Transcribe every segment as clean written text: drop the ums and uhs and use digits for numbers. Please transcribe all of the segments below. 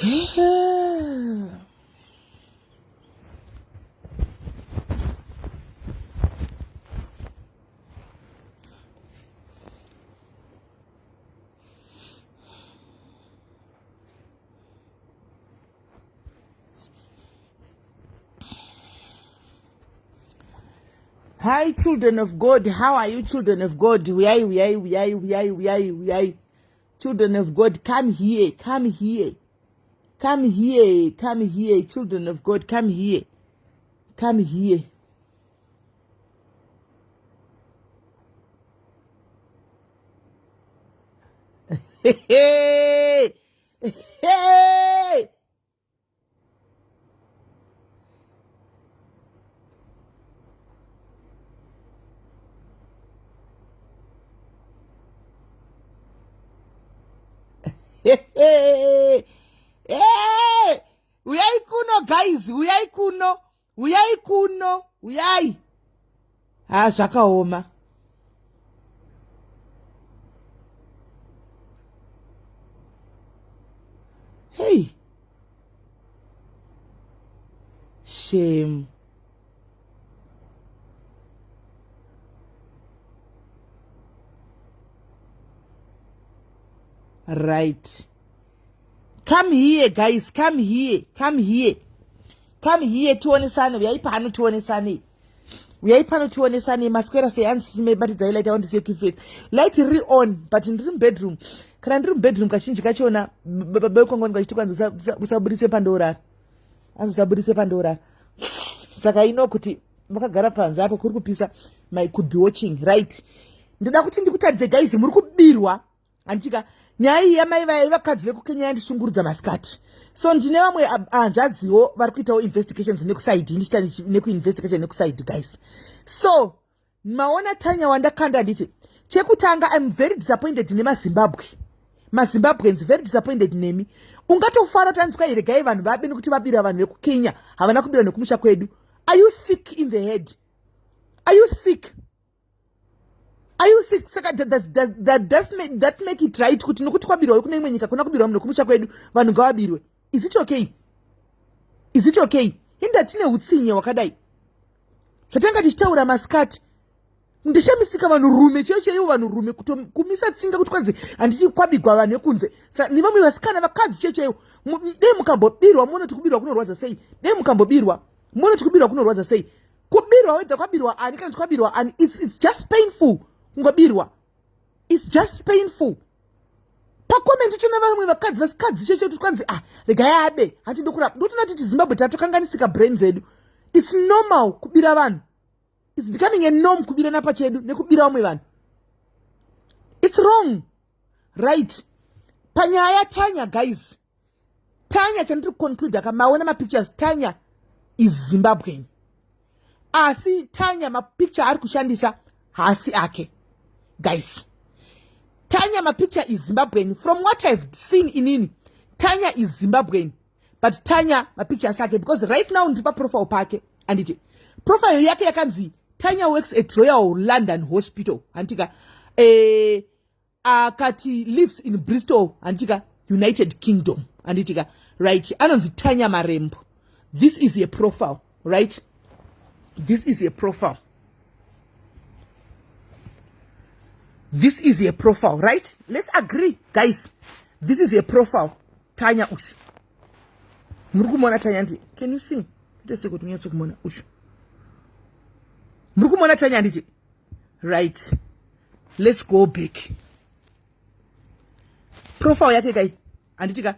Hi, children of God. How are you, children of God? We are. Children of God, come here. Come here. Come here. Come here. Children of God, come here. Come here. Hey! Hey! Hey! Hey! Uyai kuno, guys. Uyai kuno. Uyai kuno. Uyai. Ah, zvakaoma. Hey. Shame. Right. Come here, guys. Come here. Come here. Come here, tuonesane. Uyai pano tuonesane. Uyai pano tuonesane. Maskwera say ansisi me but it's light I want to see you light re-on but in the bedroom. Kana ndiri bedroom kachinji kachona bekongo ngachitokwanza usabudise pandora. Azusabudise pandora. Saka ino kuti makagara panze apo kuri kupisa my could be watching, right? Ndoda kuti ndikutaridze guys muri kubirwa. Antika nyaya yamai vakadzi vekukenya yandishungurudza masikati. So ndine vamwe hanzvadziwo vari kuitawo investigations nekusaidi ndichita nekuinvestigation nekusaidi guys. So maona Tanya wandakanda nditi chekutanga I'm very disappointed nemaZimbabwe. MaZimbabweans very disappointed nemi. Ungatofara tanzwa iregai vanhu vabe nekuti vabira vanhu vekukenya havana kubira nekumusha kwedu. Are you sick in the head? Are you sick? Are you sick? Saka that make it right kuti nokuti kwabirwa kune imwe nyika kuna kubirwa munhu kumusha kwedu vanhu ngavabirwe. Is it okay? Is it okay? Inda tine utsinye wakadai. Zvatanga tichitaura masikati. Ndishamisika vanhu rume chaiwo vanhu rume kumisa tsinga kuti kwanzi handiti kwabigwa vanhu vekunze. Ni vamwe vasikana vakadzi chaiwo. Dei mukambobirwa muone tikubirwa kunorwadza sei. Dei mukambobirwa muone tikubirwa kunorwadza sei. Kubirwa weda kwabirwa ani kana kwabirwa ani it's just painful. Ngobirwa. It's just painful. Pakomenti chona vamwe vakadzi vasikadzi chechetu kwanzi regai abe hatidi kurapa ndotona titi Zimbabwe tatokanganisika brain zedu. It's normal kubira vanhu. It's becoming a norm kubira napa chedu nekubira vamwe vanhu. It's wrong. Right. Panyaya Tanya guys. Tanya chandiri conclude akamaona mapictures Tanya is Zimbabwean. Asi Tanya mapicture ari kushandisa haasi ake. Guys. Tanya mapicture is Zimbabwean. From what I've seen in Tanya is Zimbabwean. But Tanya mapicture sake because right now ndipa profile pake and it profile yake yakanzi Tanya works at Royal London Hospital antika akati lives in Bristol antika United Kingdom anditika right anonzi Tanya Marembo. This is a profile, right? This is a profile. This is a profile, right? Let's agree, guys. This is a profile. Tanya Ush. Murukumona Tanya ndi. Can you see? Just take me to kumona Ush. Murukumona Tanya ndi. Right. Let's go back. Profile yake kai. Anditika.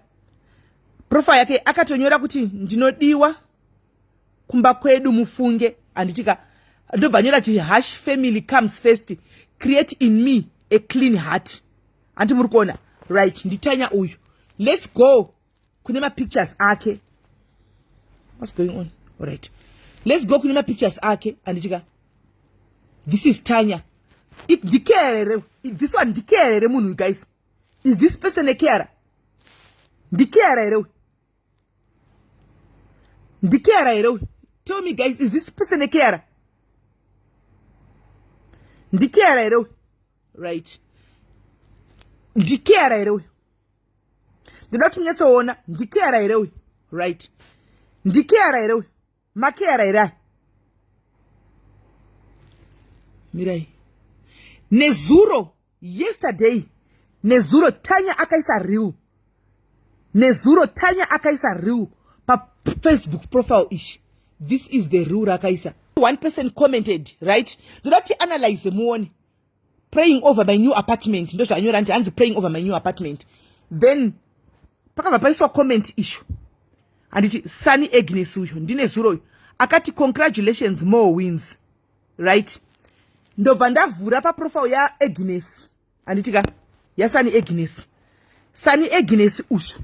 Profile yake akatonyora kuti ndinodiwa kumba kwedu mufunge anditika. Ndobvanyora kuti hash family comes first. Create in me a clean heart. Anti murukona. Right. Nditanya uyu. Let's go. Kunema pictures ake. What's going on? All right. Let's go kunema pictures ake. Anditika. This is Tanya. This one dikere munu guys. Is this person a carer? Dikere. Tell me guys, is this person a carer? Right. ndoda kuti munyatsoona ndikeara here uyu, right? Ndikeara here uyu, makeara here. Mirai. Nezuro, yesterday, Nezuro Tanya akaisa reel. Nezuro Tanya akaisa reel pa Facebook profile ish. This is the rule akaisa. One person commented, right? Do not analyze the morning. Praying over my new apartment. Ndo anyora nti anzi praying over my new apartment. Then paka vapaiswa comment issue. Anditi Sunny Agnes uyo ndine Zuro akati congratulations more wins. Right? Ndo vandavhura pa profile ya Agnes. Anditika ya Sunny Agnes. Sunny Agnes ushu.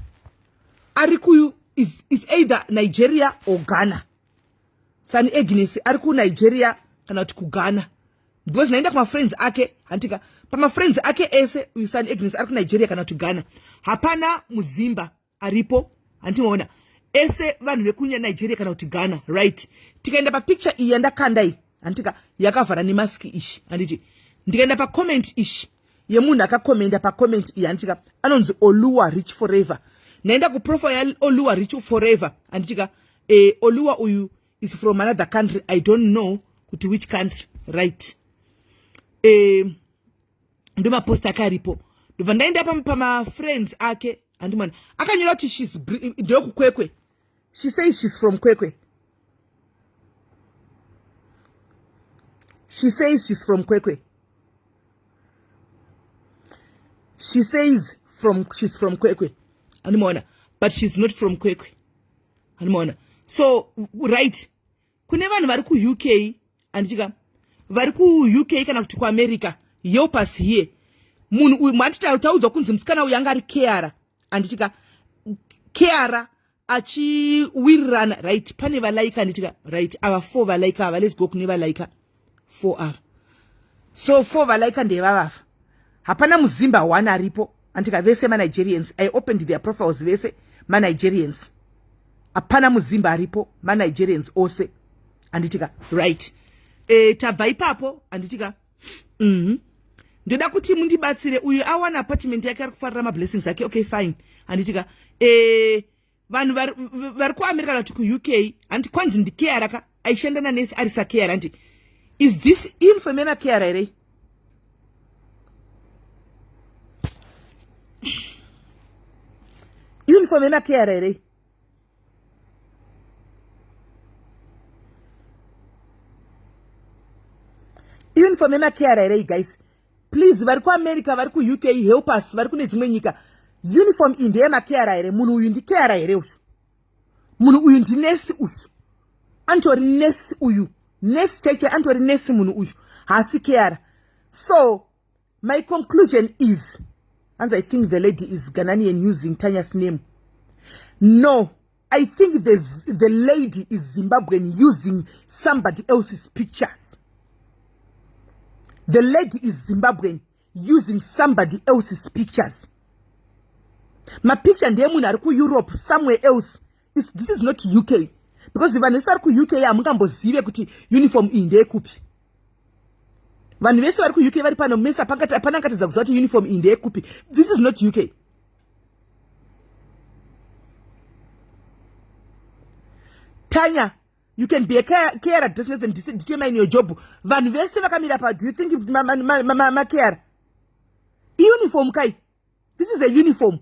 Ariku is either Nigeria or Ghana. Sunny Agnes ariku Nigeria kana kuti ku Ghana. Because naenda kuma friends ake antika pama friends ake ese uyu Sunny Agnes ariku Nigeria kana kuti Ghana. Hapana muzimba aripo antimaona ese vanhu vekunya Nigeria kana kuti Ghana, right? Tikaenda pa picture iyi yandakandai antika yakavhara nemaski ishi anditi ndikaenda pa comment ishi yemunhu akakomenda pa comment iyi antika anonzi Oluwa Rich Forever. Naenda ku profile ya Oluwa Rich Forever antika Oluwa uyu is from another country, I don't know kuti which country, right? Ndoma post akaripo ndova ndaenda pama friends ake andimana akanyora kuti she's ndoku Kwekwe. She says she's from Kwekwe. She says she's from Kwekwe. She says she's from Kwekwe. Animona. But she's not from Kwekwe. Animona. So, right. Kune vanhu vari ku UK andichika vari ku UK kana kuti ku America help us here. Munhu uyu mwatita taudzwa kunzi musikana uyu anga ari Keara andichika Keara achiwirirana, right? Pane valaika andichika right ava 4 valaika ava, let's go kune valaika 4 ava. So 4 valaika ndevavafa. Hapana muzimba 1 aripo antika vese ma Nigerians. I opened their profiles vese ma Nigerians. Hapana muzimba aripo ma Nigerians ose anditika right. Tabva ipapo anditika ndoda kuti mundibatsire uyu awana apartment yake ari kufarira ma blessings ake. Okay fine anditika vanhu vari ku America kana ku UK anti kwanzi ndikeara ka aishandana nesi ari sakeara anti is this infamena keara here? Uniform ena keara here? Uniform ena keara here guys? Please vari ku America vari ku UK help us vari kune dzimwe nyika. Uniform indi ema keara here? Munhu uyu ndikeara here ushu? Munhu uyu ndi nesi ushu? Antori nesi uyu? Nesi cheche antori nesi munhu uyu? Hasi keara. So my conclusion is, and I think the lady is Ghanaian using Tanya's name. No, I think the lady is Zimbabwean using somebody else's pictures. The lady is Zimbabwean using somebody else's pictures. My picture and munhu Europe somewhere else. This is not UK. Because if vanhu vese vari ku UK hamungambozive kuti uniform iyi ndeyekupi. Vanhu vese vari ku UK vari pano mesa hapana akatadza kuziva kuti uniform iyi ndeyekupi. This is not UK. Tanya, you can be a carer business and determine your job. Vanhu vese vakamira pa, do you think ma care? Uniform kai. This is a uniform.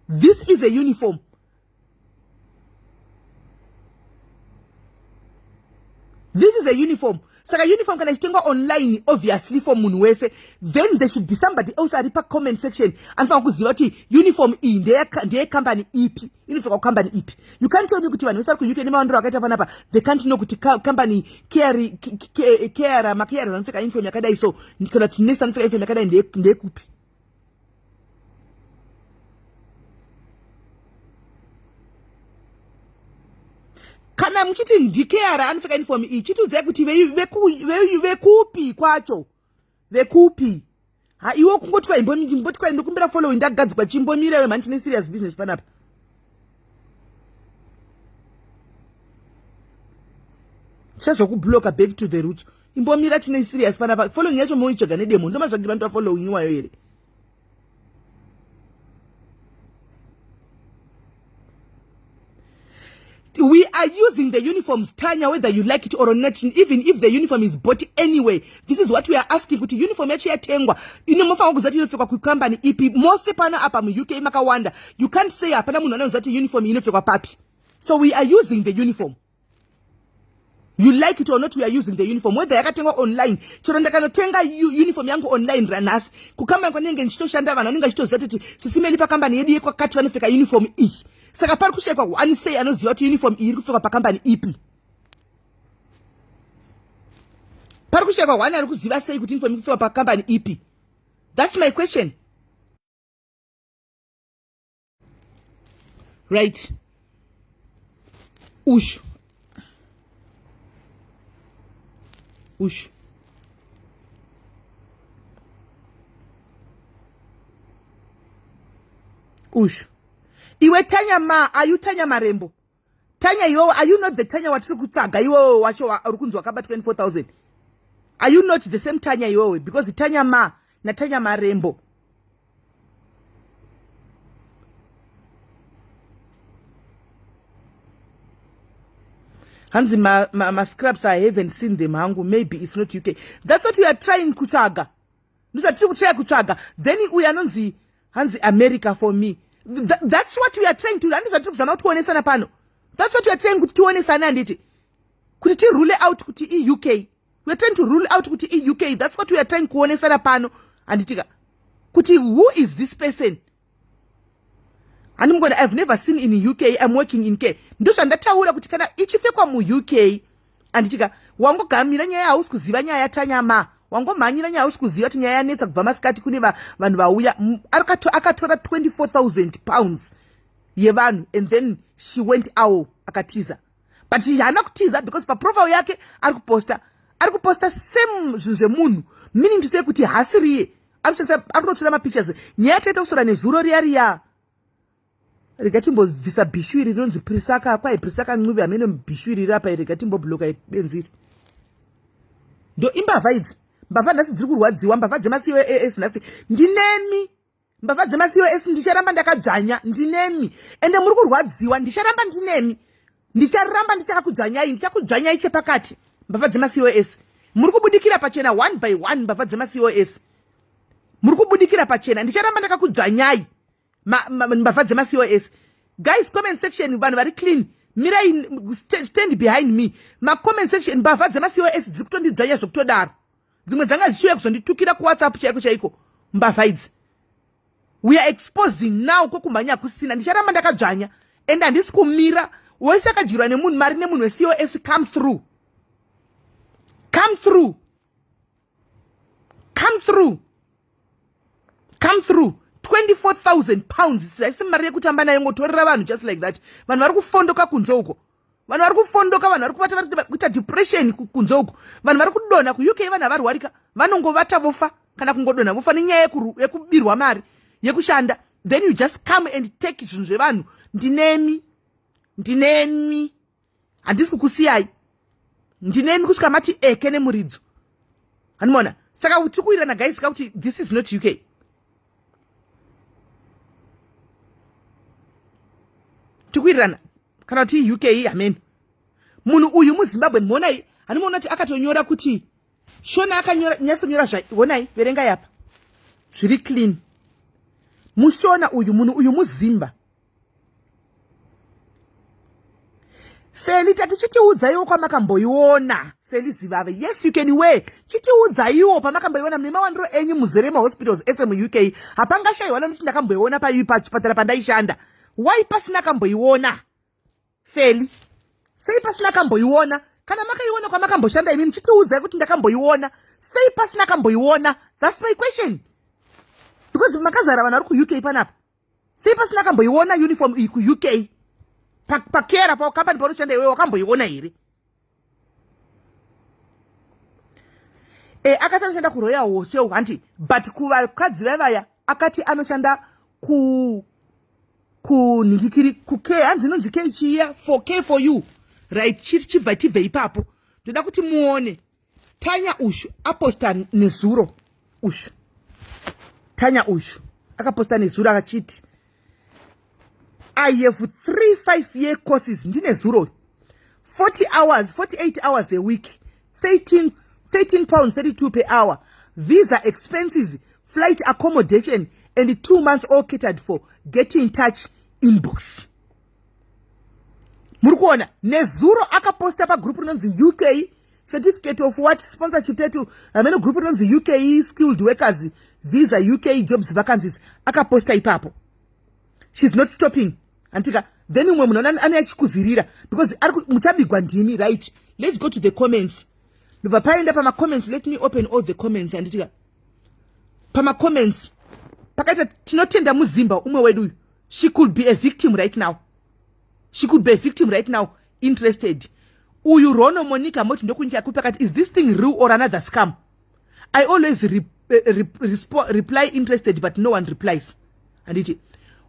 This is a uniform. This is a uniform. Saka uniform kana chitengwa online obviously for munhu wese. Then there should be somebody else at the comment section and kuziva kuti uniform in their company ipi. Uniform company ipi. You can't tell me kuti vanhu vese vari ku UK nema vandro akaita panapa. They can't know kuti company care makera vanopfeka uniform yakadai so kana kuti nesa vanopfeka uniform yakadai ndeyekupi. Kana mchiti ndikeara anopfeka uniform iyi chitudzai kuti vekupi kwacho vekupi. Ha iwo kungoti kwa imboti kwa ndokumbira following ndagadzikwa chimbomira we man tine serious business panapa. Chazokubloka back to the roots. Imbomira tine serious panapa. Following yacho moichoga nedemo ndoma zvagira ndo following iwayo here. are using the uniforms, Tanya, whether you like it or not, even if the uniform is bought anyway. This is what we are asking. Kuti uniform yachi yatengwa. Inomofa kuzati inofekwa ku company ipi. Mose pana apa mu UK makawanda. You can't say apana munhu anozati uniform inofekwa papi. So we are using the uniform. You like it or not, we are using the uniform. Whether yakatengwa online, choronda kanotenga uniform yangu online ranas. Kukamba kwanenge nchitoshanda vana ninga chitozati SIS MELLY pa company yedu kwakati vanofeka uniform i. Saka pari kushekwa one say anoziva kuti uniform iri kupfekwa pa company ipi. Pari kushekwa one ari kuziva sei kuti uniform iri kupfekwa pa company ipi. That's my question. Right. Ush. Iwe Tanya ma, are you Tanya Marembo? Tanya yo, are you not the Tanya watiri kutsvaga iwo wacho uri kunzwa kaba 24,000? Are you not the same Tanya yo? Because Tanya ma na Tanya Marembo. Hanzi ma scraps, I haven't seen them hangu. Maybe it's not UK. That's what we are trying kuchaga. Then we are not the Hanzi America for me. That's what we are trying to do. That's what we are trying to do. Kuti rule out kuti UK. We are trying to rule out kuti UK. That's what we are trying to do. Kuti who is this person? And I've never seen in UK. I'm working in K. Ndosha ndataura kuti kana ichifekwa mu UK anditika wango gamira nyaya house kuziva nyaya ya Tanya ma wango manyira nyaya house kuziva kuti nyaya yanetsa kubva masikati kune vanhu vauya akatora 24,000 pounds yevanhu, and then she went out akatiza, but she hana kutiza because pa profile yake ari kuposta same zvemunhu, meaning to say kuti hasiriye ari kutora ma pictures. Nyaya taita kusora nezuro riya Regatimbo visa bishwiri rinonzi Prisaka kwa Prisaka ncubi amene bishwiri rapa regatimbo bloka benziti. Do imbava idzi. Mbava ndasi dziri kurwadziwa, mbava dzemasiyo AS ndasi ndinemi. Mbava dzemasiyo AS ndicharamba ndakadzvanya ndinemi. Ende muri kurwadziwa ndicharamba ndinemi. Ndicharamba ndichakakujvanyai, ndichakudzvanyai chepakati. Mbava dzemasiyo AS. Muri kubudikira pachena one by one mbava dzemasiyo AS. Muri kubudikira pachena ndicharamba ndakakudzvanyai. Mbava dzemasios. Guys, comment section vanhu vari clean. Mira stand behind me. Ma comment section mbava dzemasios dzikutondidzvanya zvokutodaro. Dzimwe dzanga zishiwe kuzonditukira ku WhatsApp chaiko. Mbava idzi. We are exposing now kokumhanya kusina. Ndicharamba ndakadzvanya. And handisi kumira. Wese akajirwa nemunhu mari nemunhu weCOS come through. Come through. Come through. Come through. 24,000 pounds. It's mari yekutamba nayo ngotorera vanhu just like that. Vanhu vari kufondoka kunzoko. Vanhu vari kufondoka, vanhu vari kubata kuita depression kunzoko. Vanhu vari kudonha ku UK, vanhu varwarika. Vanongovata vofa kana kungodonha vofa nenyaya yekubirwa mari yekushanda. Then you just come and take zvinhu zvevanhu. Ndinemi. Handisi kukusiyai. Ndinemi kusvika mati eke nemuridzo. Hanimona. Saka tiri kuirana guys kuti this is not UK. Tukwirana kana kuti UK amen. Munhu uyu muZimbabwe muonai, hanimona kuti akatonyora kuti shona akanyora nyasonyora zvonai verenga yapa. Zviri clean. Mushona uyu munhu uyu muZimba. Feli tati chitiudzaiwo kwamakamboiona. Feli Zimbabwe. Yes, you can way. Chitiudzaiwo pamakamboiona mune mawandiro enyu muzere hospitals ese mu UK. Hapanga shaiwana kuti ndakamboiona pa chipatara pandaishanda. Why pasina kamboiona? Feli. Sei pasina kamboiona. Kana makaiona kwa makamboshanda imini chitiudzai kuti ndakamboiona. Sei pasina kamboiona. That's my question. Because makazara vanhu vari ku UK panapa. Sei pasina kamboiona uniform ku UK. Pakera pa company panoshanda iwe wakamboiona here. Akati anoshanda ku Royal Hotel hanti, but kuvakadzi vaya akati anoshanda ku ningikiri kuke hanzi nonzi ke chiya 4K for you. Right, chibva tibve ipapo. Ndoda kuti muone. Tanya ushu aposta nezuro ushu. Tanya ushu akaposta nezuro akachiti I have 3 5-year courses ndine zuro. 48 hours a week, 13 pounds 32 per hour, visa expenses, flight accommodation, and 2 months all catered for. Get in touch, inbox. Murkuona, Nezuro akaposta pa group nonzi UK, certificate of what sponsorship tetu, ameno group nonzi UK skilled workers, visa UK jobs vacancies, akaposta ipapo. She's not stopping. Antika, then because mutabi gwandimi, right? Let's go to the comments. Pama comments, let me open all the comments. And Pama comments. Pakata tinotenda muzimba wedu. She could be a victim right now. She could be a victim right now. Interested. Uyu Rono Monica is this thing real or another scam? I always reply interested, but no one replies. And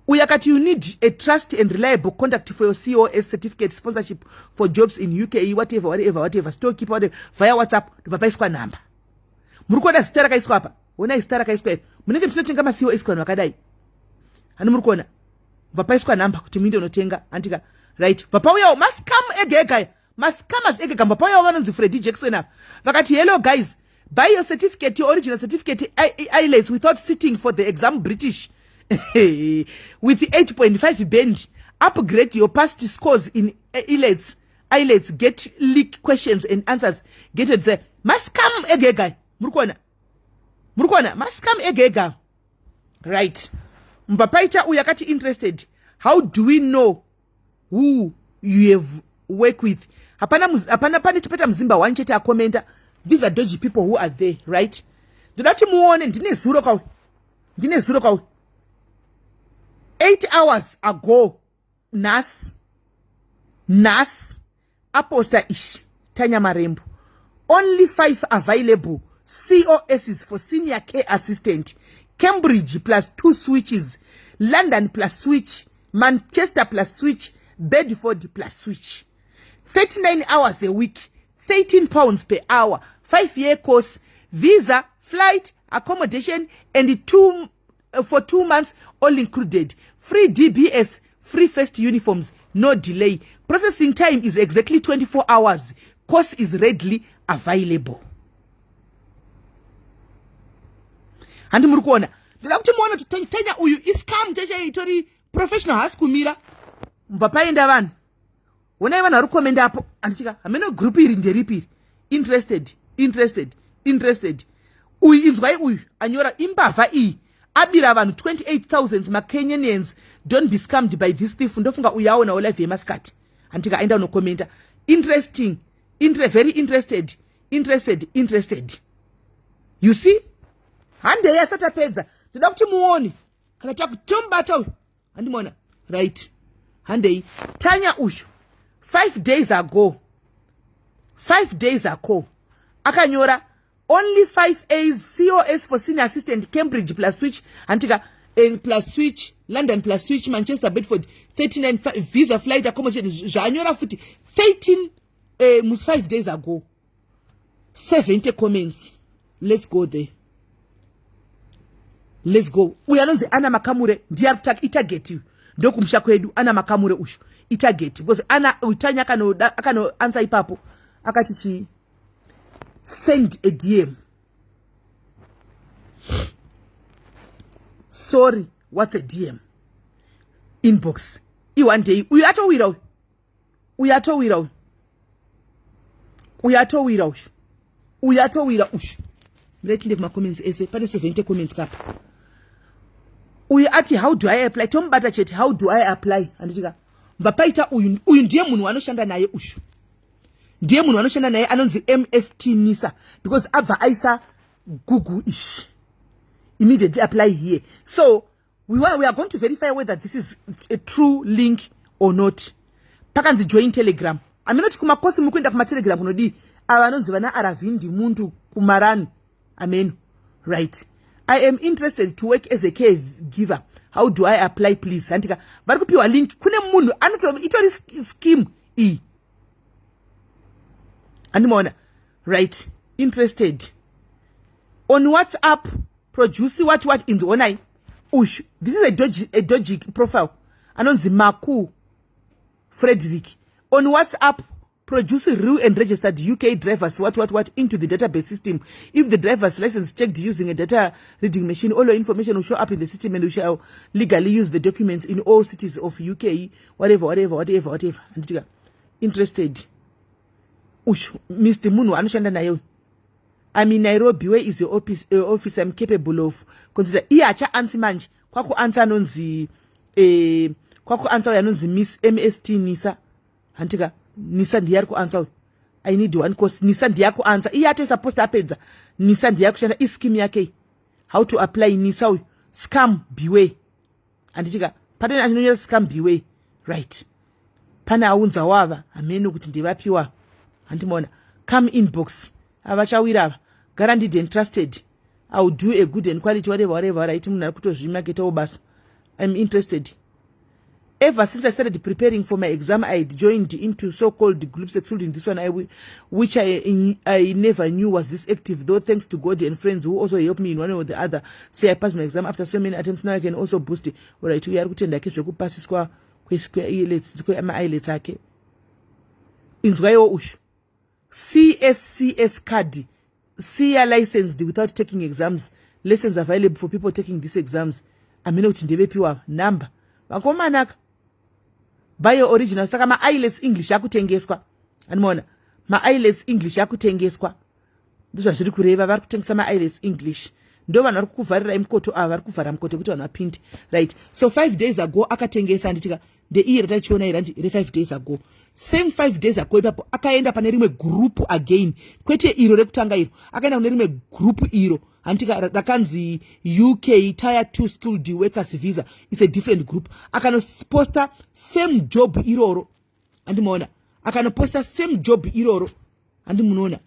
Uyakati, you need a trust and reliable contact for your COS certificate sponsorship for jobs in UK, whatever. Storekeeper, whatever. Via WhatsApp, vapaiskwa number. Murukwada stara kaiskwa hapa. Wena istara kaiskwa. Munenge mtunotenga ma COS kwa wakadai. Hanu murukwana. Vapaiskwa number kutuminde unotenga. Antika. Right. Vapaweo, maskam egega. Maskamas egega. Vapaweo wanonzi Freddy Jackson up. Vakati, hello guys. Buy your certificate, your original certificate, IELTS without sitting for the exam British. With the 8.5 band, upgrade your past scores in IELTS, get leak questions and answers. Get it there. Maskam egega. Murukwana, maskam egega. Right. Mvapaita uyakati interested. How do we know who you have worked with? Hapana pani tupeta mzimba wanchete a commenter. These are dodgy people who are there, right? Dodati muone ndine zuro kau. 8 hours ago, Nas, aposta ish, Tanya Marembo. Only 5 available. COSs for senior care assistant. Cambridge plus 2 switches. London plus switch. Manchester plus switch. Bedford plus switch. 39 hours a week. 13 pounds per hour. 5-year course. Visa, flight, accommodation, and for 2 months, all included. Free DBS, free first uniforms, no delay. Processing time is exactly 24 hours. Course is readily available. And Murukuona, the Laptimona to Tanya uyu is calm Tori professional haskumira. Mvapaenda van. When I want to recommend up, ameno group in the repeat. Interested. Uyu is why uyu, anyora imbava Abiravan 28,000 Kenyans don't be scammed by this thief. Ndofunga uyaona ola vye maskat. Antika enda no commenter. Interesting. Very interested. You see? Hande ya sata peza. Tudakti muoni. Kana chaku chomba tau. Andi mwana. Right. Hande Tanya ushu. 5 days ago. Akanyora. Only 5 A's COS for senior assistant, Cambridge plus switch, Antigua plus switch, London plus switch, Manchester, Bedford, 39 visa, flight, accommodation, January 13, 5 days ago. 70 comments. Let's go there. Let's go. We are not the Ana Makamure, Diartak, itaget you. Doku mshakwedu, Ana Makamure ushu, itaget. Because Ana, Utanya akano answer ipapo, akatichi. Send a DM. Sorry, what's a DM? Inbox. One day, we are to widow. Let's leave my comments. Essay, but 70 comments cap. We ati, how do I apply? Tom Batachet, how do I apply? And you Vapaita uyundiye munu wanoshanda na ye ushu. Ndiye munu wanoshanda na ye anonzi MST Nisa. Because ava aisa Google ish. Immediately apply here. So we are going to verify whether this is a true link or not. Pakanzi join Telegram. Amina chikumakosi mukwenda kuma Telegram unodi awanonzi wana aravindi mundu kumarani. Amen. Right. I am interested to work as a caregiver. How do I apply, please? Antika, varikupiwa link. Kune mundu anato itori scheme e. Animona, right? Interested. On WhatsApp, produce what in the online. Ush, this is a dodgy profile. Anonzi Maku Frederick. On WhatsApp, produce real and registered UK drivers what into the database system. If the driver's license checked using a data reading machine, all your information will show up in the system and we shall legally use the documents in all cities of UK, whatever. And interested. Ush, Mr. Munu, anoshanda nayo. I'm in Nairobi. Where is your office? I'm capable of consider. Iya cha ansi manji. Kwaku answer nonzi. Kwaku answer ya nonzi Miss MST Nisa. Antika Nisa ndiye ku answer. I need one course. Nisa ndiye ku answer. Iya ate supposed to happen. Nisa ndiye ku shana scheme yake. How to apply Nisa? Scam beware. Antika patena anonya scam beware. Right. Pana aunza wava. Amenu kuti ndivapiwa. Antimona. Come inbox. Avachawira. Guaranteed and trusted. I will do a good and quality whatever. Right? I'm interested. Ever since I started preparing for my exam, I joined into so-called groups, excluding this one, which I never knew was this active, though thanks to God and friends who also helped me in one or the other. Say I passed my exam after so many attempts, now I can also boost it. Alright, we are going to pass square eyelets. CSCS card. CR licensed without taking exams. Lessons available for people taking these exams. Amino tindebepiwa number. Wakomanaka. Bio original. Saka ma IELTS English yakutengeswa. Animona. Ma IELTS English yakutengeswa. Ndizwa zviri kureva vari kutengesa ma IELTS English. Ndo vanhu vari kuvarira imkoto vari kuvhara mkoto kuti vanhu vapinde. Right. So 5 days ago akatengesa nditika the year tachiona irandi 5 days ago. Same 5 days ago ipapo akaenda pane rimwe group again. Kwete iro rekutanga iro. Akaenda kune rimwe group iro. Antika rakanzi UK Tier 2 Skilled Workers Visa. It's a different group. Akanoposta same job iroro. Andimuona. Akanoposta same job iroro. Andimuona.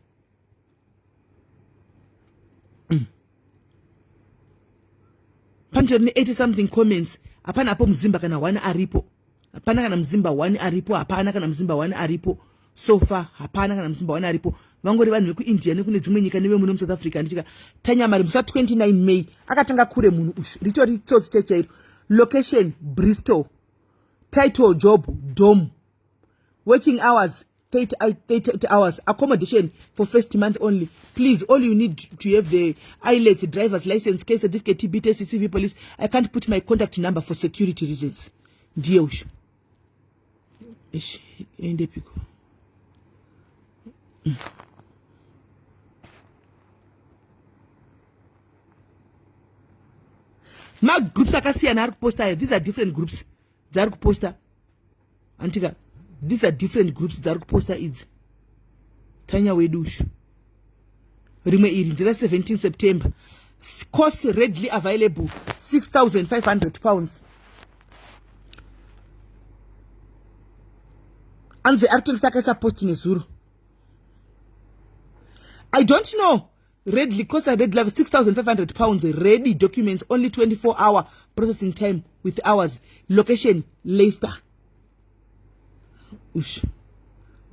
Panto ni 80 something comments. Hapana hapo mzimba kana 1 aripo. Hapana kana mzimba 1 aripo. Hapana kana mzimba 1 aripo. So far hapana kana mzimba 1 aripo. Vangori vanhu veku India nekune dzimwe nyika neve muno South Africa ndichika Tanya mari musa 29 May akatanga kure munhu ushu ritori tsotsi chechairo. Location Bristol. Title job Dom. Working hours 30 hours. Accommodation for first month only. Please, all you need to have the IELTS, driver's license, case certificate, TB test, CV police. I can't put my contact number for security reasons. Dear ushu. Ende piko. Ma groups akasiyana ari kuposta. These are different groups. Zari kuposta. Antika. These are different groups that are poster is Tanya Wedushu. Rimwe iri ndira 17 September. Course readily available £6,500. And the acting sakasa posting is zero. I don't know. Readily course readily level £6,500. Ready documents only 24-hour processing time with hours. Location Leicester. Ush.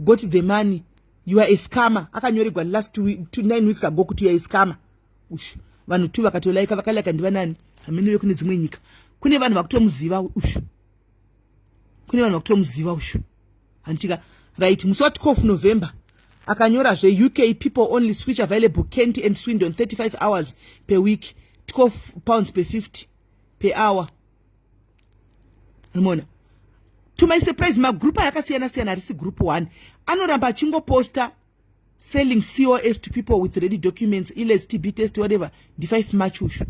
Got the money. You are a scammer. Akanyorigwa last 9 weeks ago kuti you are a scammer. Ush. Vanhu tu vakatolaika vakalaka ndivanani. Amene we kune dzimwe nyika. Kune vanhu vakutomuziva ush. Kune vanhu vakutomuziva ush. Antika right musi wa 12 November. Akanyora zve UK people only switch available Kent and Swindon 35 hours per week. £12 per 50 per hour. Mona. To my surprise, my group yakasiyana risi group 1. Anoramba chingo poster selling COS to people with ready documents, IELTS, TB test, whatever. The 5 March ushu.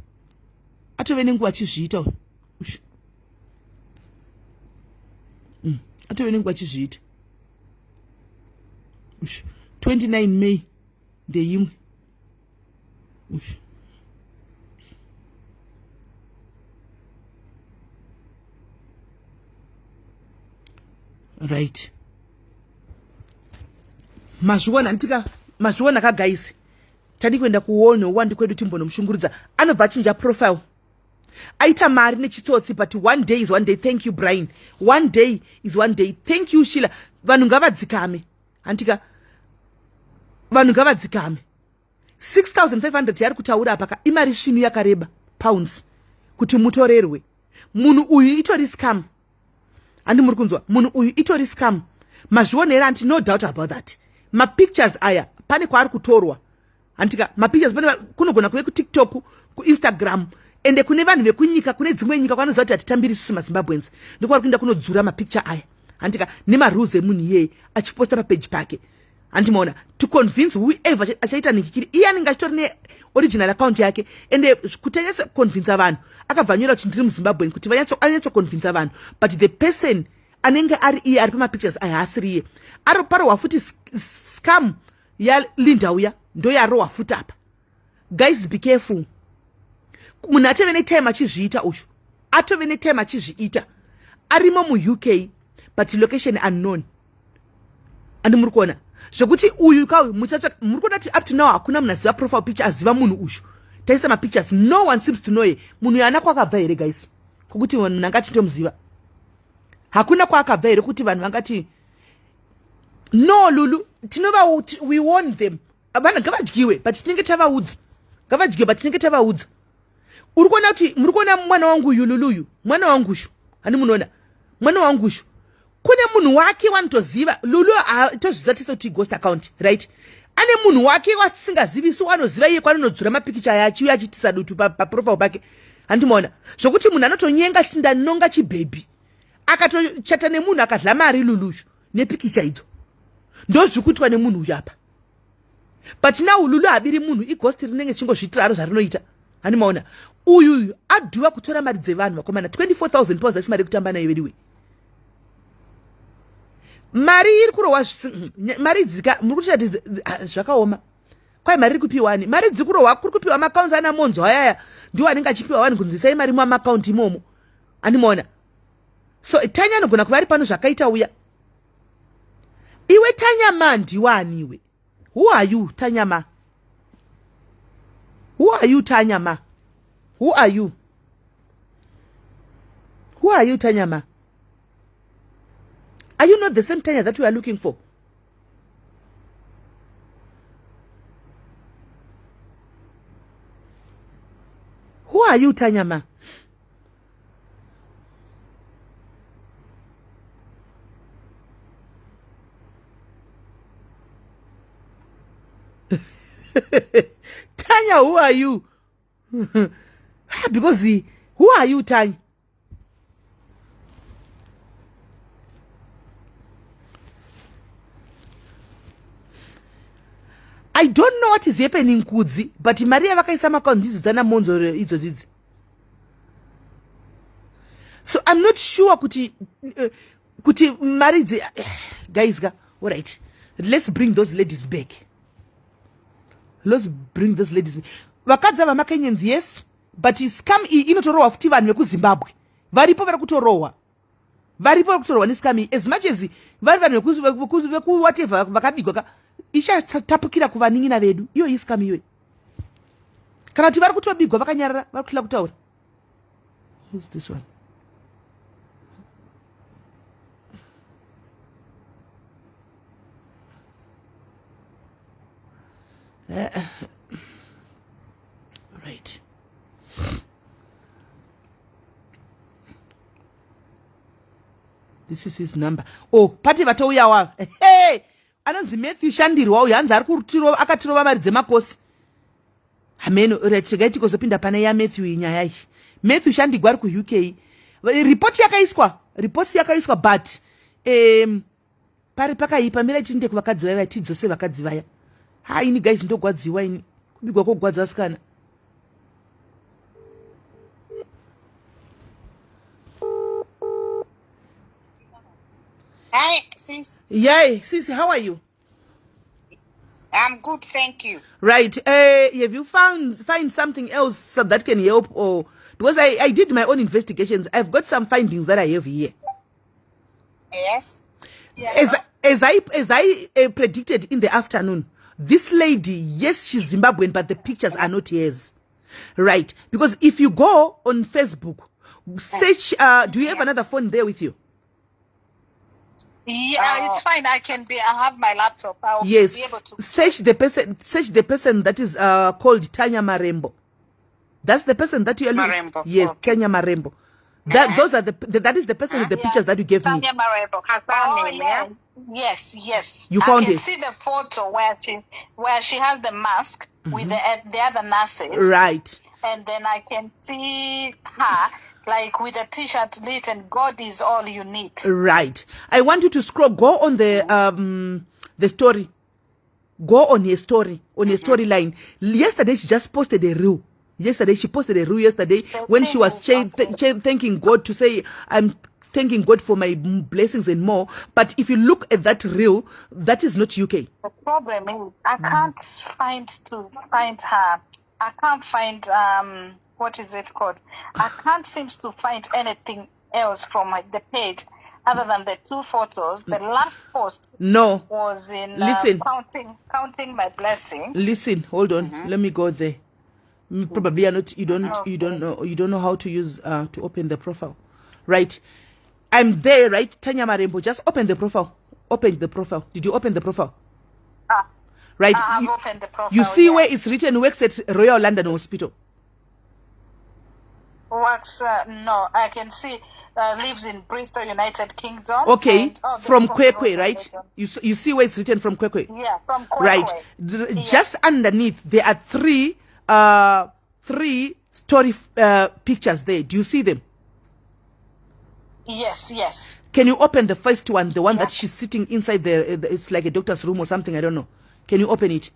Atovene nguva chizviita. Ushu. Atovene nguva chizviita. Ushu. 29 May. The yimwe. Ushu. Right. Mazhuona antika mazhuona ka guys. Tadi kwenda kuona wandi kwedu timbono mshungurudza. Anobva chinja profile. Aita mari nechitsotsi but one day is one day. Thank you Brian. One day is one day. Thank you Sheila. Vanhu ngavadzikame. Antika vanhu ngavadzikame. 6,500 yari kutaura apa imari shinu yakareba pounds kuti mutorerwe. Munhu uyu itori scam. Andi muri kunzwa munhu uyu itori scam. mazvionera anti no doubt about that. Mapictures aya pane kwaari kutorwa antika mapictures pane kunogona kuve kuTikTok, kuInstagram, ende kune vanhu vekunyika, kune dzimwe nyika kwanoziva kuti hatitambiri isusu maZimbabweans, ndikwaari kuenda kunodzura mapicture aya antika nemarules emunhu iyeye achiposta papeji pake andimaona to convince whoever achaita nikikiri iye anenge achitori neoriginal account yake, ende kuti anyatsoconvinsa vanhu akabvanyora kuti ndiri muZimbabwean kuti anyatsoconvinsa vanhu, but the person anenge ari iye ari pamapictures aya haasiri iye. Parohwa futi scam yaLinda uya ndo yarohwa futi apa. Guys, be careful. Munhu atove netime achizviita ushu, atove netime achizviita arimo muUK but location unknown. And muri kuona zvokuti uyu kauyu muri kuona kuti up to now hakuna munhu aziva profile picture aziva munhu ushu. Taisa mapictures, no one seems to know ye munhu yana kwakabva here guys, kokuti munhu angati ndomuziva. Hakuna kwakabva here kuti vanhu vangati no Lulu tinova we warn them vanhu ngavadyiwe but tinenge tavaudza, ngavadyiwe but tinenge tavaudza. Uri kuona kuti muri kuona mwana wangu uyu Luluyu, mwana wangu shu hani munoona mwana wangu shu kune munhu wake wanotoziva. Lulu tozvizatisa kuti ghost account right, ane munhu wake wasingazivi, so anoziva iye kwanonodzura mapikicha yachiuya achitisa dutu paprofile pake. Handimaona zvokuti munhu anotonyenga achiti ndanonga chibhebi akatochata nemunhu akadla mari Luluyu nepikicha idzo ndozvikuitwa nemunhu uyu apa. But now Lulu habiri munhu ighost rinenge chingozviitira aro zvarinoita. Handimaona uyu adhuva kutora mari dzevanhu vakomana 24,000 pounds asi mari kutamba nayo vediwe. Mari iri kurohwa mari dzika muri kuti zvakaoma. Kwai mari iri kupiwani, mari dziri kurohwa kuri kupiwa maaccounts ana monzo ayaya ndiwo anenge achipiwa vanhu kunzisai mari mumaccount imomo. Handimaona so Tanya anogona kuva ari pano zvakaita uya. Iwe Tanya ma ndiwani iwe? Who are you Tanya ma? Who are you Tanya ma? Who are you? Who are you Tanya ma? Are you not the same Tanya that we are looking for? Who are you Tanya ma? Tanya, who are you? Because who are you Tanya? I don't know what is happening Kudzi, but Maria vakaisa maccount ndidzo dzana monzo idzo dzidzi. So I'm not sure kuti maridzi guys all right, let's bring those ladies back. Let's bring those ladies back. Vakadzi vamakenyans yes, but scam inotorohwa futi vanhu vekuZimbabwe varipo vari kutorohwa nescam as much as vari vanhu veku whatever vakabigwa ichatapukira kuvanin'ina vedu. Iyo iscam iyoyi kana kuti vari kutobigwa vakanyarara vari kuhla kutaura. Who's this one? Right. This is his number. Oh, pati vatouya wa. Hey! Anonzi Matthew Shandirwa uyu hanzi ari kutirova akatirova mari dzemakosi. Ameno rechigaiti kozopinda pane ya Matthew inyaya iyi. Matthew Shandigwa ari kuUK. Report yakaiswa but pari pakaipa mira chinde kuvakadzi vaya tidzose vakadzi vaya. Ha ini guys ndogwadziwa ini kubigwa kogwadza asikana. Hi, sis. Yay, sis, how are you? I'm good, thank you. Right. Have you find something else so that can help, or because I did my own investigations, I've got some findings that I have here. Yes. Yeah. As I predicted in the afternoon, this lady, yes, she's Zimbabwean, but the pictures are not hers. Right. Because if you go on Facebook, search, do you have another phone there with you? Yeah, it's fine. I have my laptop. I'll be able to search the person that is called Tanya Marembo. That's the person that you are looking. Marembo. Yes, okay. Tanya Marembo. Those are that is the person with the pictures that you gave me. Tanya Marebo. Oh, yeah. Yes. You found I can it. see the photo where she has the mask with the other nurses. Right. And then I can see her like with a t-shirt written "God is all you need." Right. I want you to scroll. Go on the story. Go on her story, on her storyline. Yesterday she just posted a reel. Yesterday she posted a reel when she was thanking God to say, I'm thanking God for my blessings and more. But if you look at that reel, that is not UK. The problem is I can't find her. I can't find what is it called? I can't seem to find anything else from the page other than the 2 photos. The last post was in counting my blessings. Listen, hold on. Let me go there. Probably you not. You don't know how to use to open the profile, right? I'm there, right? Tanya Marembo, just open the profile. Open the profile. Did you open the profile? Right. I have opened the profile. You see where it's written works at Royal London Hospital. Works? No, I can see. Lives in Bristol, United Kingdom. Okay, from Kwekwe, right? You see where it's written from Kwekwe. Yeah, from Kwekwe. Right. Just underneath there are three story pictures there. Do you see them? Yes. Can you open the first one, the one that she's sitting inside it's like a doctor's room or something, I don't know. Can you open it?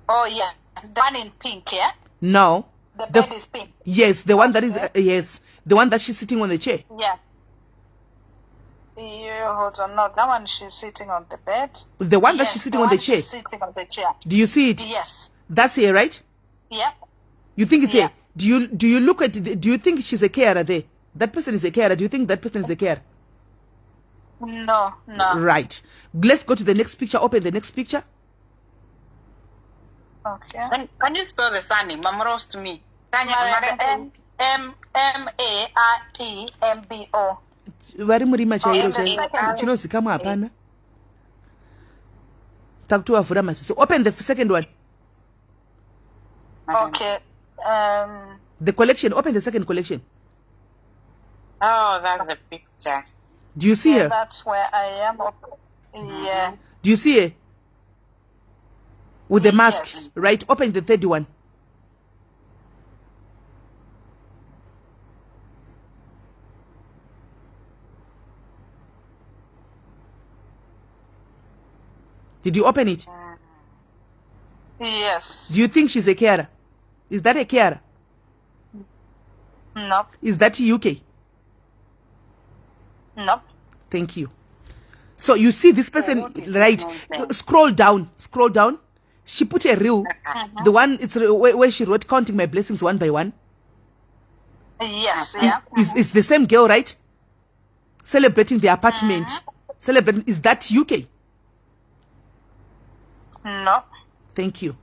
Oh yeah, the one in pink, yeah? No. The bed is pink. Yes, the one that is yes, the one that she's sitting on the chair. Yeah, hold on, no, that one she's sitting on the bed. The one that she's sitting on the chair. She's sitting on the chair. Do you see it? Yes. That's here, right? Yeah. You think it's here? Do you look at it? Do you think she's a carer there? That person is a carer. Do you think that person is a carer? No. Right. Let's go to the next picture. Open the next picture. Okay. Can you spell the surname? Mama roast me. Tanya M-A-R-E-M-B-O. Vari murima chairo chinozikama hapana. Takutovhura masiso. Open the second one. Okay. The collection. Open the second collection. Oh, that's the picture. Do you see her? That's where I am. Yeah. Do you see her? With the mask, right? Open the third one. Did you open it? Yes. Do you think she's a carer? Is that a carer? No. Is that UK? No. Thank you. So you see this person, right? Scroll down. She put a reel, the one it's where she wrote counting my blessings one by one. Yes, yeah. Is the same girl, right? Celebrating the apartment. Celebrating, is that UK? No. Thank you.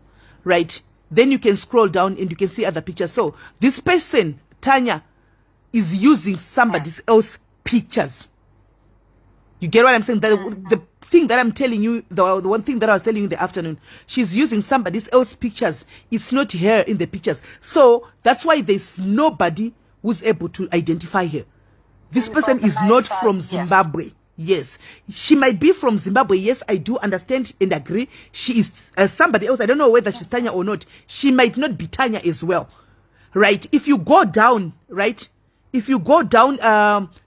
Right. Then you can scroll down and you can see other pictures. So this person, Tanya, is using somebody else's pictures. You get what I'm saying? The thing that I'm telling you, the one thing that I was telling you in the afternoon, she's using somebody else's pictures. It's not her in the pictures. So that's why there's nobody who's able to identify her. This person is not from Zimbabwe. Yes, she might be from Zimbabwe. Yes, I do understand and agree. She is somebody else. I don't know whether she's Tanya or not. She might not be Tanya as well. Right? If you go down, right? If you go down,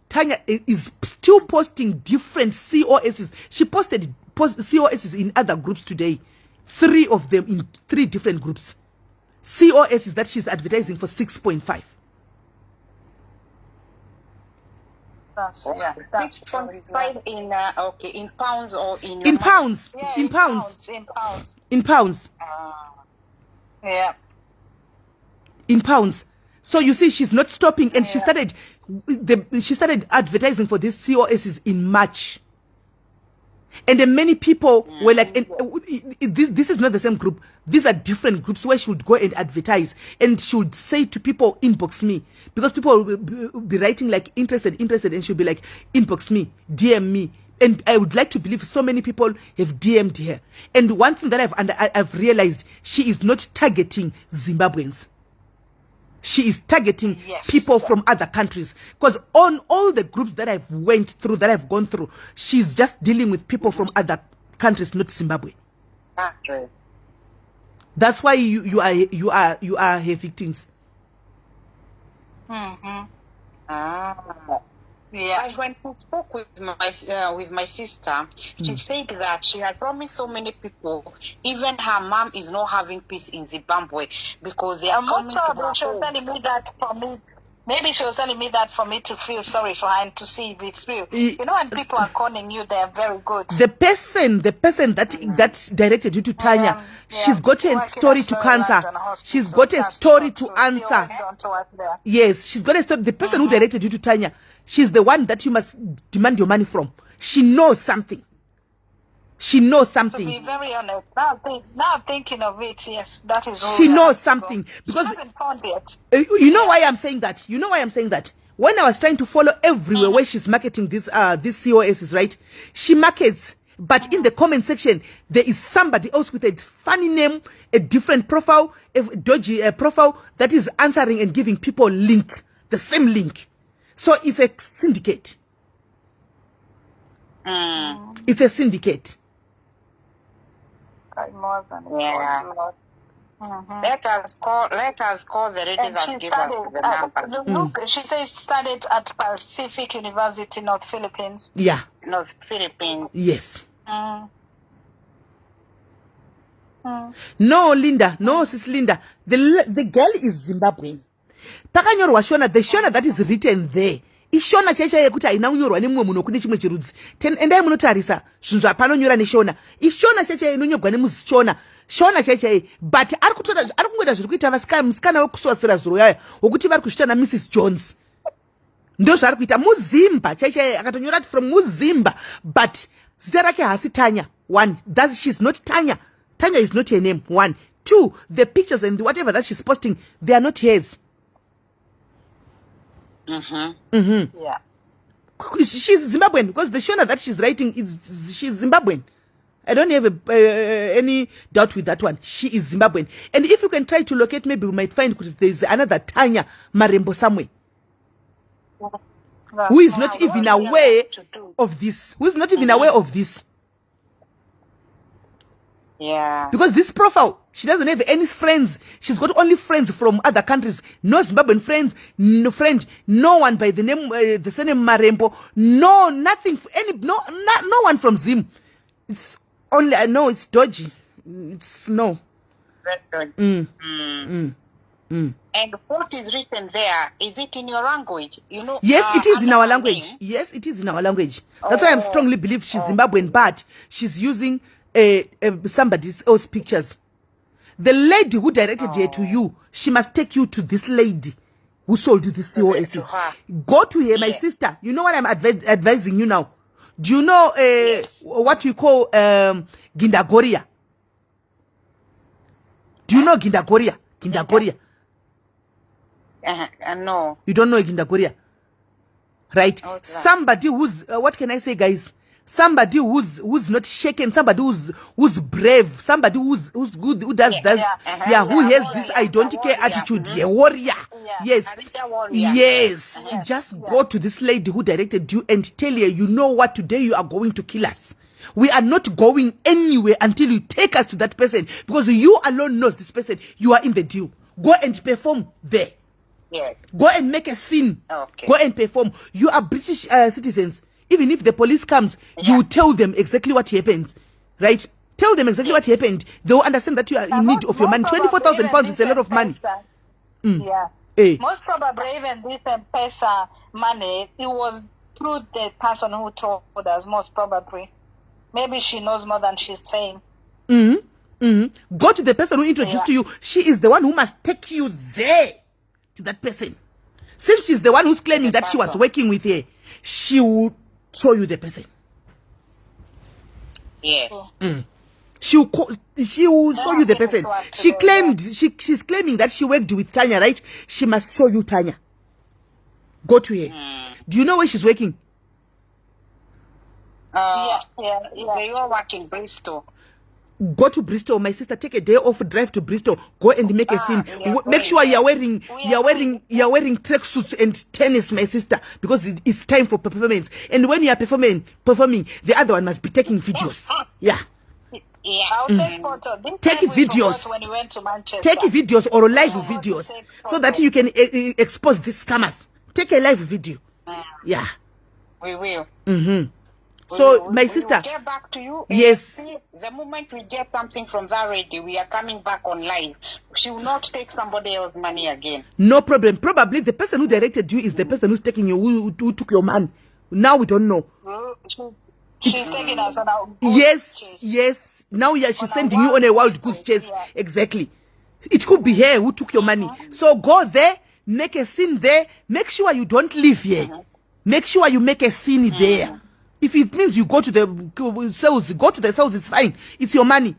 Tanya is still posting different COSs. She posted COSs in other groups today. 3 of them in 3 different groups. COSs that she's advertising for 6.5. That's 6.5 in in pounds or in pounds. Yeah, in pounds. In pounds. Yeah. In pounds. So you see, she's not stopping, and she started advertising for these COSs in March. And then many people were like, this is not the same group. These are different groups where she would go and advertise. And she would say to people, inbox me. Because people will be writing like interested. And she'll be like, inbox me, DM me. And I would like to believe so many people have DM'd her. And one thing that I've realized, she is not targeting Zimbabweans. She is targeting Yes. people from other countries. Because on all the groups that I've gone through, she's just dealing with people from other countries, not Zimbabwe. Country. That's why you are her victims. Ah. Yeah. But when she spoke with my sister, she said that she had promised so many people, even her mom is not having peace in Zimbabwe because they are Most coming to probably her she was home. telling me that for me. Maybe she was telling me that for me to feel sorry for her and to see if it's real. You know, when people are conning you, they are very good. The person that directed you to Tanya, she's got a Working story at to Story answer. London Hospital, She's got a that's story true. to She answer. always gone to work there. Yes, she's got a story. The person who directed you to Tanya, she's the one that you must demand your money from. She knows something. She knows To something. be very honest, now thinking of it, yes, that is who She we are knows to go. something because She hasn't found yet. you know why I'm saying that. You know why I'm saying that. When I was trying to follow everywhere where she's marketing this COSs, right? She markets, but in the comment section there is somebody else with a funny name, a different profile, a dodgy profile that is answering and giving people link, the same link. So it's a syndicate. It's a syndicate. More than Yeah. Let us call the lady And that she gave us the number. look, she says studied at Pacific University, North Philippines. Yeah. North Philippines. Yes. Mm. No, Linda. No, sis Linda. The girl is Zimbabwean. Pakanyorwa Shona, the Shona that is written there. Ishona checha yekuti aina unyorwa nemumwe munhu kune chimwe chirudzi. Endai munotarisa zvinhu zvapanonyora neshona. Ishona checha inonyorwa nemushona. Shona checha but ari kungoita zviri kuita musikana wekuswasira zuro yayo wokuti vari kuzvita naMrs Jones. Ndo zvari kuita muzimba checha akatonyora from muzimba but zita rake hasi Tanya. One, she's not Tanya. Tanya is not her name. One. Two, the pictures and whatever that she's posting, they are not hers. Yeah. She's Zimbabwean because the Shona that she's writing she's Zimbabwean. I don't have any doubt with that one. She is Zimbabwean. And if you can try to locate, maybe we might find there's another Tanya Marembo somewhere who is not even aware of this. Who is not even aware of this. Yeah. Because this profile, she doesn't have any friends. She's got only friends from other countries. No Zimbabwean friends, no one by the name, the surname Marembo. No, nothing, no one from Zim. It's only, I know it's dodgy. It's no. And what is written there, is it in your language? You know. Yes, it is in our language. Name? Yes, it is in our language. That's why I strongly believe she's Zimbabwean, but she's using somebody else's pictures. The lady who directed her to you, she must take you to this lady who sold you the COSs. Go to her, my sister. You know what I'm advising you now? Do you know what we call Gindagoria? Do you know Gindagoria? Gindagoria. No. You don't know Gindagoria, right? Somebody who's what can I say, guys? Somebody who's not shaken, somebody who's brave, somebody who's good, who does who has this I don't care attitude, a warrior. Yes. Just go to this lady who directed you and tell her, you know what, today you are going to kill us. We are not going anywhere until you take us to that person, because you alone knows this person. You are in the deal. Go and perform there. Yes. Go and make a scene. Okay. Go and perform. You are British citizens. Even if the police comes, you tell them exactly what happened, right? Tell them exactly what happened. They will understand that you are in need of your money. 24,000 pounds is a lot of money. Yeah. Most probably even this M-Pesa money, it was through the person who told us, most probably. Maybe she knows more than she's saying. Go to the person who introduced to you. She is the one who must take you there to that person. Since she's the one who's claiming that she was working with her, she will show you the person. Yes. She will show you the person. She claimed she's claiming that she worked with Tanya, right? She must show you Tanya. Go to her. Do you know where she's working? They all work in Bristol. go to Bristol, my sister, take a day off, drive to Bristol, go and make a scene. Make sure you're wearing tracksuits and tennis, my sister, because it's time for performance. And when you are performing, the other one must be taking videos. Yeah. I'll take photos. Take videos. When we went to Manchester. Take videos or live videos so that you can expose these scammers. Take a live video. Yeah. We will. So, my sister, will get back to you. Yes. The moment we get something from that lady, we are coming back on live. She will not take somebody else's money again. No problem. Probably the person who directed you is the person who's taking you, who took your money. Now we don't know. She's taking us on our Yes. Now she's sending you on a wild goose chase. Yeah. Exactly. It could be her who took your money. So go there, make a scene there. Make sure you don't live here. Make sure you make a scene there. If it means you go to the cells, it's fine. It's your money.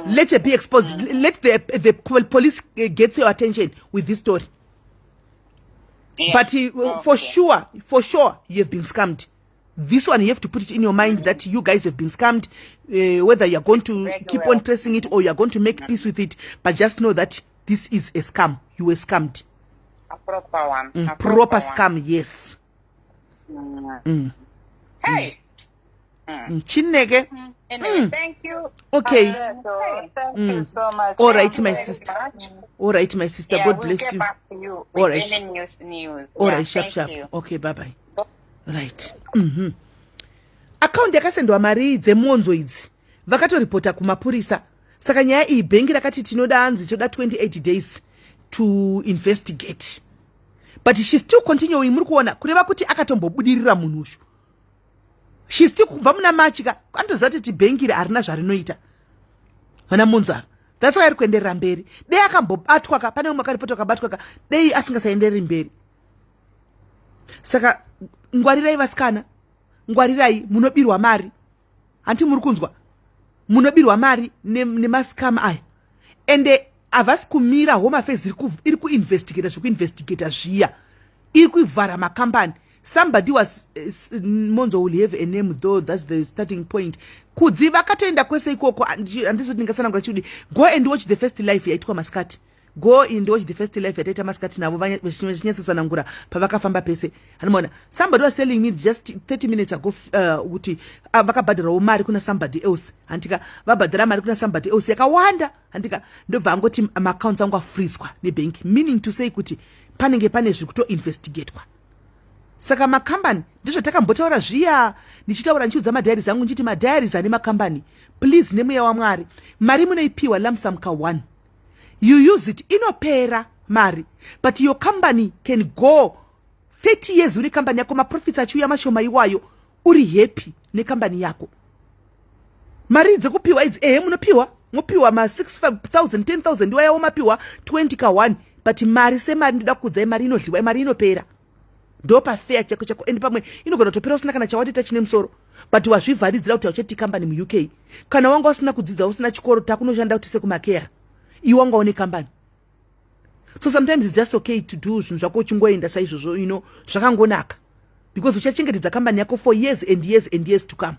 Let it be exposed. Let the police get your attention with this story. Yeah. But for sure, you have been scammed. This one, you have to put it in your mind that you guys have been scammed, whether you're going to keep on tracing it or you're going to make peace with it. But just know that this is a scam. You were scammed. A proper one. Proper scam, yes. Hey. Chinege. Anyway, thank you. Okay. Thank you so much. All right, my sister. All right, my sister. Yeah, God bless get you. Back to you all right. Any news. All right, sharp. You. Okay, bye. Right. Account yakasendwa mari dzemonzo idzi vakatoripota kumapurisa. Saka nyaya iyi bhengi rakati tinoda hanzi choda 28 days to investigate. But she's still continuing. Muri kuona kureva kuti akatombobudirira munhu ushu. She's still kubva muna machika kandoziva kuti bhengi iri harina zvarinoita. Mana munzara. That's why ari kuenderera mberi. Dei akambobatwa ka pane umwe akaripota akabatwa ka dei asingasaendereri mberi. Saka ngwarirai vasikana. Ngwarirai munobirwa mari. Anti muri kunzwa. Munobirwa mari nemasikama aya. Ende havasi kumira home affairs iri kuinvestigata zvekuinvestigata zviya. Iri kuivhara makambani. Somebody was Monzo will have a name though, that's the starting point. Kudzi vakatoenda kwese ikoko andizoti ndingasanangura chudi. Go and watch the first life yaitwa maskati. Go and watch the first life yataita maskati navo vachinyasosanangura pavakafamba pese. Hanimona. Somebody was telling me just 30 minutes ago kuti vakabhadhirawo mari kuna somebody else. Antika vabhadhira mari kuna somebody else yakawanda. Antika ndobva angoti accounts angu afreezwa nebank. Meaning to say kuti panenge pane zviri kuto investigatewa. Saka makambani ndizvo takambotaura zviya ndichitaura ndichiudza madhairis angu ndichiti madhairis ane makambani please nemweya waMwari mari munoipiwa lump sum ka 1 you use it inopera mari but your company can go 30 years uri company yako maprofits achiuya mashoma iwayo uri happy nekambani yako mari dzekupiwa idzi munopiwa ma 6,000 10,000 iwayawo mapiwa 20 ka 1 but mari semari ndoda kukudzai mari inodliwa mari inopera. Ndopa fair chako and pamwe inogona topera usina kana chawatita chine musoro but wazvivharidzira kuti ucheti company mu UK kana wanga usina kudzidza usina chikoro takunoshanda kuti sekumakera iwanga one company. So sometimes it's just okay to do zvinhu zvako uchingoenda saizvozvo zvakangonaka because uchachengetedza company yako for years and years to come.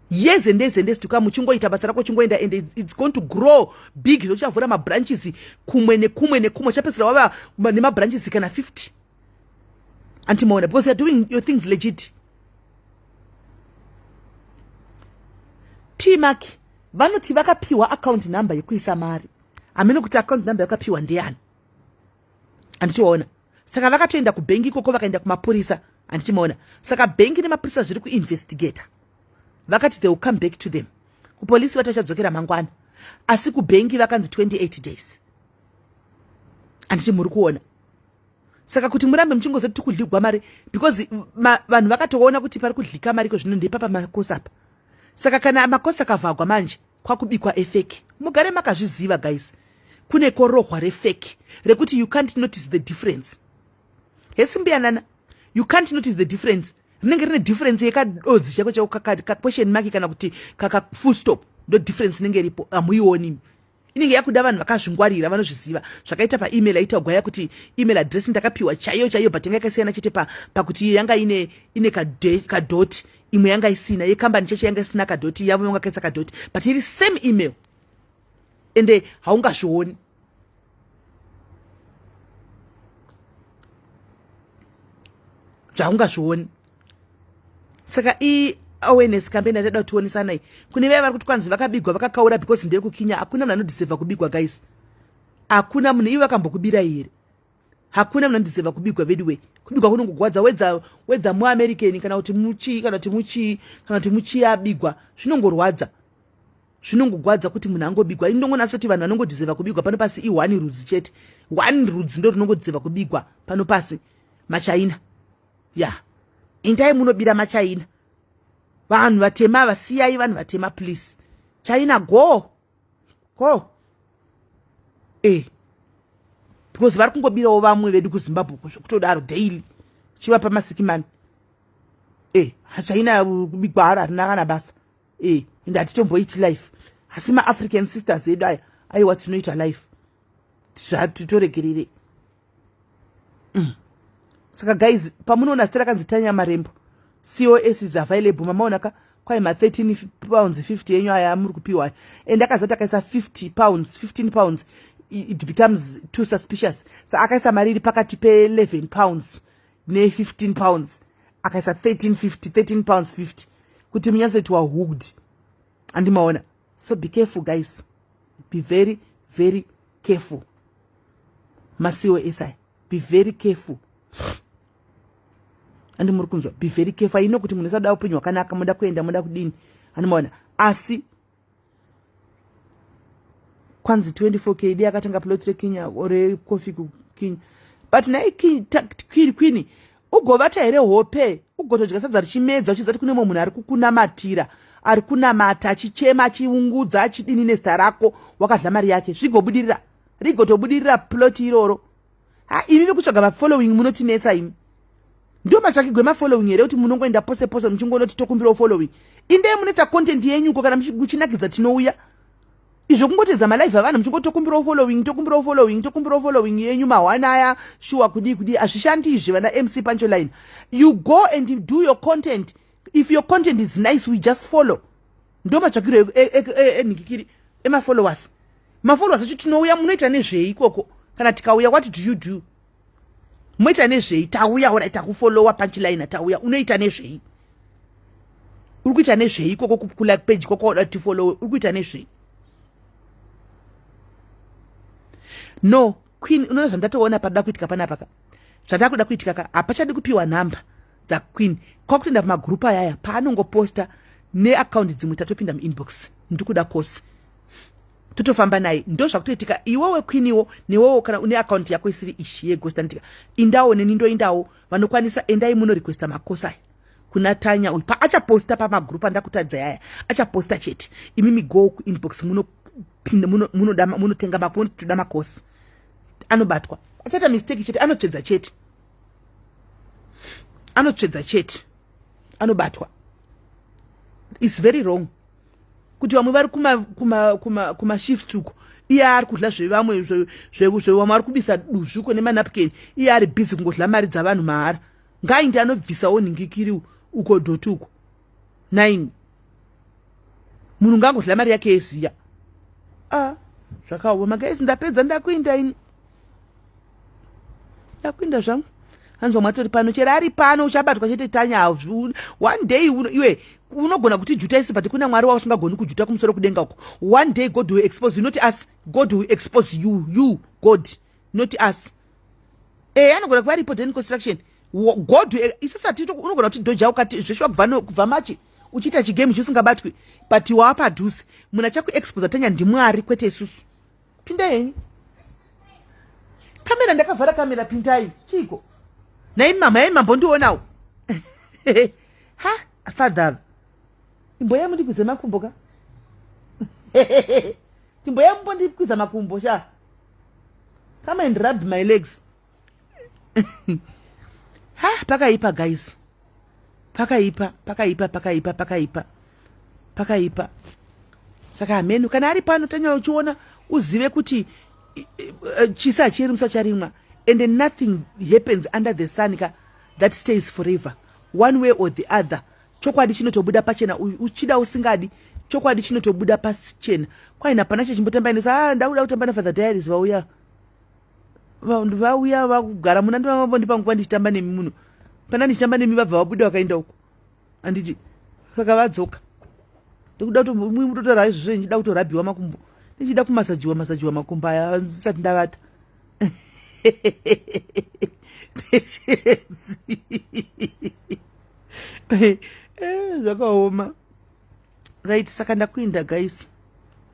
Years and years to come uchingoita basa rako uchingoenda and it's going to grow big zvochavhura mabranches kumwe nekumwe chapesera wava nemabranches kana 50. Antimona, because you're doing your things legit. T-Mark, vanoti vakapiwa account number yekuisa mari. Ameno kuti account number yakapiwa ndiani. Antiona. Saka vakatoenda kubengi koko vakaenda kumapurisa. Antiona. Saka bengi nemapurisa zviri kuinvestigate. Vakati they will come back to them. Kupolisi vatachadzokera mangwana. Asi kubengi vakanzi 28 days. Anditi muri kuona. Saka kuti murambe muchingozoti tikudligwa mari because vanhu vakatoona kuti pari kudlika mari ko zvino ndepapa makosa apa. Saka kana makosa kavhagwa manje kwakubikwa efake. Mugare makazviziva guys. Kune korohwa refake rekuti you can't notice the difference. Hesimbiyanana. You can't notice the difference. Rinenge rine difference yekadodzi chako chako ka question mark kana kuti kaka full stop. No difference inenge iripo amuioni. Inenge yakuda vanhu vakazvingwarira vanozviziva zvakaita pa email aitagwa yakuti email address ndakapiwa chaiyo but yanga yakasiyana chete pakuti yanga ine ka dot imwe yanga isina yekambani cheche yanga isina kadhoti yavo yanga kaisa kadhoti but iri same email ende haungazvioni. Zvaungazvioni. Saka awareness campaign atada kutionesana iyi. Kune vaya vari kuti kwanzi vakabigwa vakakaura because ndeye kukinya. Hakuna munhu anodiseva kubigwa guys. Hakuna munhu iwe vakambokubira here. Hakuna munhu anodiseva kubigwa anyway. Kubigwa kunongogwadza wedza muAmerican kana kuti muchi abigwa zvinongorwadza. Zvinongogwadza kuti munhu angobigwa. Inongonasa kuti vanhu vanongodiseva kubigwa pano pasi i1 rudzi chete. 1 rudzi ndo rinongodiseva kubigwa pano pasi maChina. Yeah. Indai munobira maChina. Vanhu vatema vasiyai vanhu vatema please. China go. Because vari kungobirawo vamwe vedu kuZimbabwe kutodaro daily. Chiva pamasikimani. China kubigwa harina kana basa. Ende hatitomboiti life. Asi maAfrican sisters edu aya aiwa tinoita life. Zvatoregerere. Saka guys, pamunoona zita rakanzi Tanya marembo. COS is available. Mamaona kwai £13 50 yenyu aya muri kupiwa. And akazati akaisa £15 it becomes too suspicious. So akaisa mariri pakati pe £11 ne £15. Akaisa £13.50 kuti munyanze to hooked. And maona. So be careful guys. Be very very careful. COS, be very careful. And muri kunzwa be very careful. Ino kuti munhu sada upenyu hwakanaka muda kuenda muda kudini. Anomaona asi kwanzi 24k idi akatanga plot rekinya ore coffee kukinya but na queen ugovata here hope ugotojya sadza richimedza uchizati kune munhu ari kukunamatira ari kunamata achichema achiungudza achidini nezita rako wakadla mari yake zvigobudirira rigotobudirira plot iroro imi vekutsvaga mafollowing munotinetsa imi ndio matsvakigwe mafollowing here kuti munongoenda pose muchingonoti tokumbirawo following inde munetsa content yenyuko kana muchinakidza tinouya izvo kungotedza malive avanhu muchingotokumbirawo following yenyu mahwana aya shuwa kudi hazvishandi izvi vana MC Punchline. You go and do your content. If your content is nice we just follow. Ndo matsvakiro enhikikiri emafollowers. Mafollowers acho tinouya munoita nezvei ikoko kana tikauya what do you do? Munoita nezvei tauya ora takufollowa Punchline tauya unoita nezvei? Uri kuita nezvei ikoko kula page koko oda tifollow uri kuita nezvei? No, Queen, unoona zvandatoona pada kuitika panapa. Zvatakuda kuitika hapachadi kupiwa nhamba dzaQueen. Kwakutoenda pamagroup ayaya paanongoposta neaccount dzimwe tatopinda muinbox. Ndikuda COS. Totofamba naye. Ndo zvakutoitika iwewe Queen iwo newewo kana une account yako isiri ishi yegosta nditika. Indawo nenindoindawo vanokwanisa endai muno requesta makosa aya. Kuna Tanya uyu achaposta pamagroup andakutadza yaya. Achaposta chete. Imimi go kuinbox munotenga toda makosi anobatwa achata mistake chete anotsvedza chete anobatwa. It's very wrong kuti vamwe vari kuma shift uko iye ari kudla zvevamwe zvevamwe ari kubisa duzvuko nemanapkin iye ari busy kungodla mari dzavanhu mahara. Ngaindi anobvisawo nhingikiri uko doti uko 9 munhu ngangodla mari yake yeziya. Zvakaoma guys, ndapedza ndakuinda ini. Ndakuinda zvangu. Hanzwa mwatori pano chera ari pano uchabatwa chete Tanya. One day iwe unogona kuti juta isi but kuna Mwari usingagoni kujuta kumusoro kudenga uko. One day God will expose you, not us. God will expose you God, not us. Anogona kuva report in construction. God isisati unogona kuti doja ukati zveshwa kubva machi uchita chigame chisingabatwi but wapa dhusi muna chakuexpose Tanya ndimwari kwete isusu. Pindai kamera, ndakavhara kamera, pindai chiko nai mama mbondionawo. Father imboya mundikwiza makumbo ka timboya mbondikwiza makumbo sha come and rub my legs. Pakaipa guys, pakaipa. Saka amenu kana ari pano Tanya uchiona uzive kuti chisa chiri musacharimwa and nothing happens under the sun that stays forever. One way or the other chokwadi chinotobuda pachena, uchida usingadi chokwadi chinotobuda pachena. Kwaina pana chimbotamba inesa ndauda kutamba na Father Diaries vauya vakugara muna ndivamambondi panguva ndichitamba nemi muno pana ndichitamba nemi vabva vabuda vakaenda uko handiti saka vadzoka ndikuda kuti mutotora izvozvo ndichida kutorabhiwa makumbo ndichida kumasajiwa makumbo aya ndisati ndavata zvakaoma right. Saka ndakuinda guys,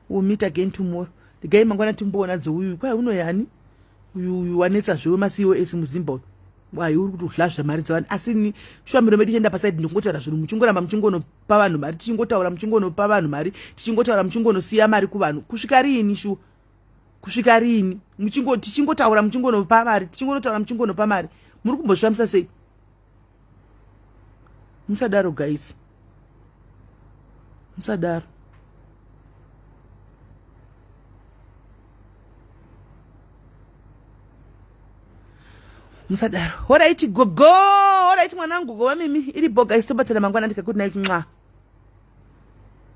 we'll meet again tomorrow. The guy mangwana timboona dzouyu kwai uno yani uyu wanetsa zvewe maCOS muZimbabwe wai uri kutohla mari dzavanhu asi ni shwamiro medu chenda pasaidi ndingotaura zvinhu muchingoramba muchingonopa vanhu mari tichingotaura muchingonopa vanhu mari tichingotaura muchingonosiya mari kuvanhu kusvika riini shu kusvika riini tichingotaura muchingonopa mari tichingonotaura muchingonopa mari muri kumbozvifambisa sei? Musadaro guys, musadaro. Musadaro. Alright, go. Alright, mwanangu, go mimi. Ili boga istobatana mangwana ndikakuti na mwa.